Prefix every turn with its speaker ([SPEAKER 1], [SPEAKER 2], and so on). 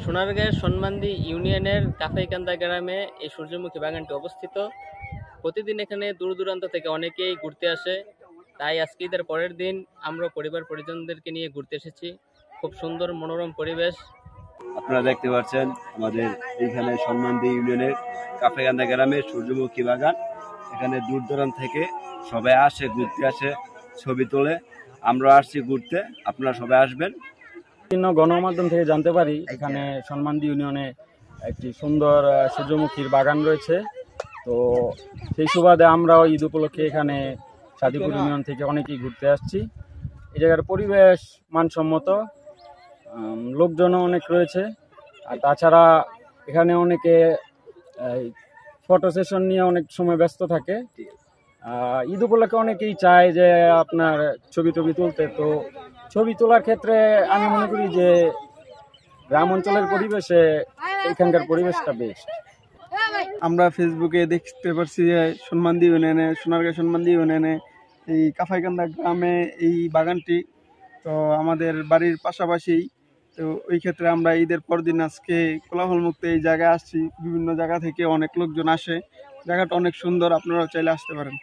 [SPEAKER 1] সোনারগাঁয়ের সনমান্দি ইউনিয়নের কাফাইকান্দা গ্রামে এই সূর্যমুখী বাগানটি অবস্থিত। প্রতিদিন এখানে দূর দূরান্ত থেকে অনেকেই ঘুরতে আসে, তাই আজকে ঈদের পরের দিন আমরা পরিবার পরিজনদেরকে নিয়ে ঘুরতে এসেছি। খুব সুন্দর মনোরম পরিবেশ।
[SPEAKER 2] আপনারা দেখতে পাচ্ছেন আমাদের এইখানে সনমান্দি ইউনিয়নের কাফাইকান্দা গ্রামের সূর্যমুখী বাগান। এখানে দূর দূরান্ত থেকে সবাই আসে, ঘুরতে আসে, ছবি তোলে। আমরা আসছি ঘুরতে, আপনারা সবাই আসবেন।
[SPEAKER 3] বিভিন্ন গণমাধ্যম থেকে জানতে পারি এখানে সনমান্দি ইউনিয়নে একটি সুন্দর সূর্যমুখীর বাগান রয়েছে। তো সেই সুবাদে আমরাও ঈদ উপলক্ষে এখানে সাদিপুর ইউনিয়ন থেকে অনেকেই ঘুরতে আসছি। এই জায়গার পরিবেশ মানসম্মত, লোকজনও অনেক রয়েছে। আর তাছাড়া এখানে অনেকে ফটো সেশন নিয়ে অনেক সময় ব্যস্ত থাকে। ঈদ উপলক্ষে অনেকেই চায় যে আপনার ছবি তুলতে। তো ছবি তোলার ক্ষেত্রে আমি মনে করি যে গ্রাম অঞ্চলের পরিবেশে এখানকার পরিবেশটা বেস্ট।
[SPEAKER 4] আমরা ফেসবুকে দেখতে পাচ্ছি যে সোনারগাঁ সনমান্দি ইউনিয়নে এই কাফাইকান্দা গ্রামে এই বাগানটি তো আমাদের বাড়ির পাশাপাশি। তো ওই ক্ষেত্রে আমরা ঈদের পর দিন আজকে কোলাহলমুক্ত এই জায়গায় আসছি। বিভিন্ন জায়গা থেকে অনেক লোকজন আসে। জায়গাটা অনেক সুন্দর, আপনারাও চাইলে আসতে পারেন।